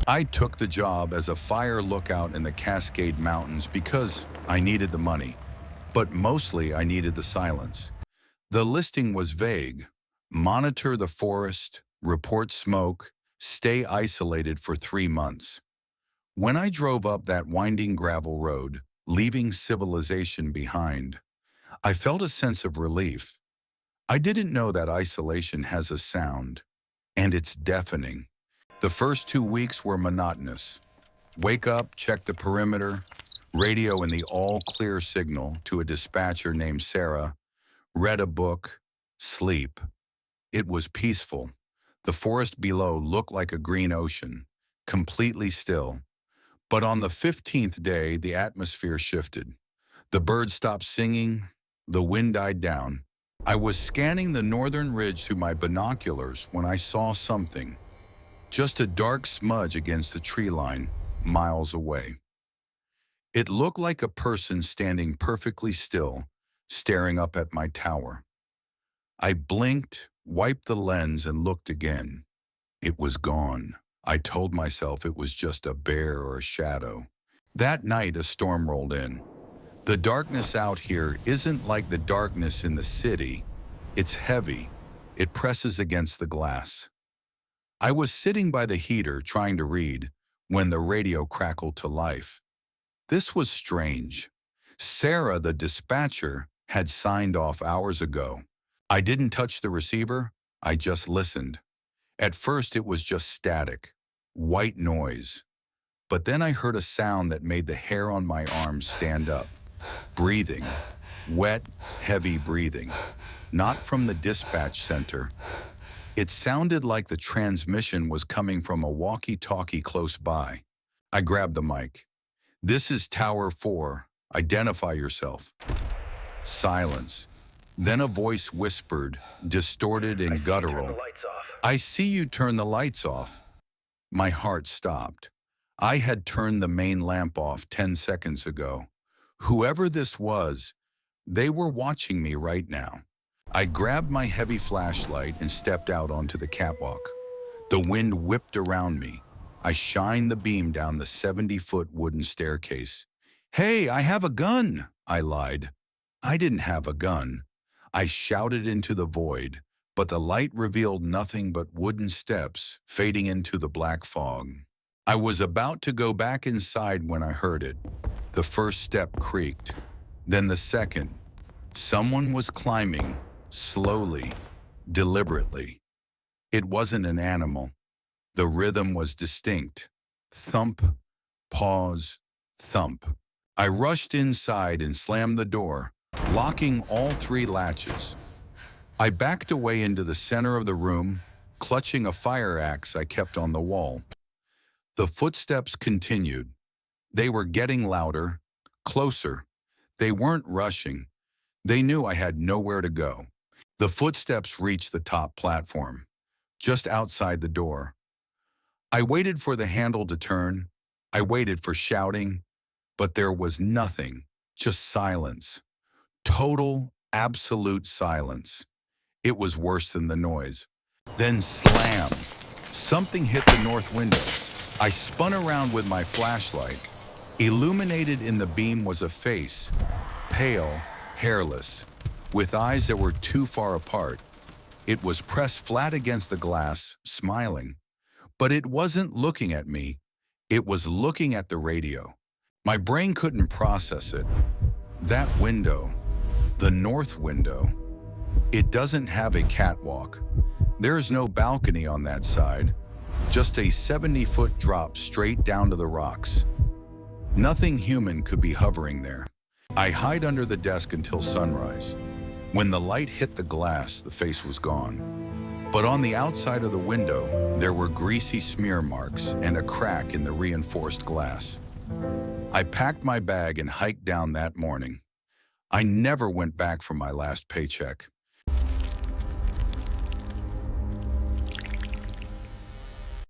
I took the job as a fire lookout in the Cascade Mountains because I needed the money, but mostly I needed the silence. The listing was vague: monitor the forest, report smoke, stay isolated for 3 months. When I drove up that winding gravel road, leaving civilization behind, I felt a sense of relief. I didn't know that isolation has a sound, and it's deafening. The first 2 weeks were monotonous. Wake up, check the perimeter, radio in the all-clear signal to a dispatcher named Sarah, read a book, sleep. It was peaceful. The forest below looked like a green ocean, completely still. But on the 15th day, the atmosphere shifted. The birds stopped singing, the wind died down. I was scanning the northern ridge through my binoculars when I saw something, just a dark smudge against the tree line, miles away. It looked like a person standing perfectly still, staring up at my tower. I blinked, wiped the lens, and looked again. It was gone. I told myself it was just a bear or a shadow. That night, a storm rolled in. The darkness out here isn't like the darkness in the city. It's heavy. It presses against the glass. I was sitting by the heater trying to read when the radio crackled to life. This was strange. Sarah, the dispatcher, had signed off hours ago. I didn't touch the receiver. I just listened. At first, it was just static, white noise. But then I heard a sound that made the hair on my arms stand up. Breathing. Wet, heavy breathing. Not from the dispatch center. It sounded like the transmission was coming from a walkie-talkie close by. I grabbed the mic. "This is Tower 4. Identify yourself." Silence. Then a voice whispered, distorted and guttural. "I see you turn the lights off." My heart stopped. I had turned the main lamp off 10 seconds ago. Whoever this was, they were watching me right now. I grabbed my heavy flashlight and stepped out onto the catwalk. The wind whipped around me. I shined the beam down the 70-foot wooden staircase. "Hey, I have a gun," I lied. I didn't have a gun. I shouted into the void, but the light revealed nothing but wooden steps fading into the black fog. I was about to go back inside when I heard it. The first step creaked, then the second. Someone was climbing, slowly, deliberately. It wasn't an animal. The rhythm was distinct. Thump, pause, thump. I rushed inside and slammed the door, locking all 3 latches. I backed away into the center of the room, clutching a fire axe I kept on the wall. The footsteps continued. They were getting louder, closer. They weren't rushing. They knew I had nowhere to go. The footsteps reached the top platform, just outside the door. I waited for the handle to turn. I waited for shouting, but there was nothing, just silence. Total, absolute silence. It was worse than the noise. Then slam! Something hit the north window. I spun around with my flashlight. Illuminated in the beam was a face, pale, hairless, with eyes that were too far apart. It was pressed flat against the glass, smiling. But it wasn't looking at me. It was looking at the radio. My brain couldn't process it. That window, the north window, it doesn't have a catwalk. There is no balcony on that side, just a 70-foot drop straight down to the rocks. Nothing human could be hovering there. I hid under the desk until sunrise. When the light hit the glass, the face was gone. But on the outside of the window, there were greasy smear marks and a crack in the reinforced glass. I packed my bag and hiked down that morning. I never went back for my last paycheck.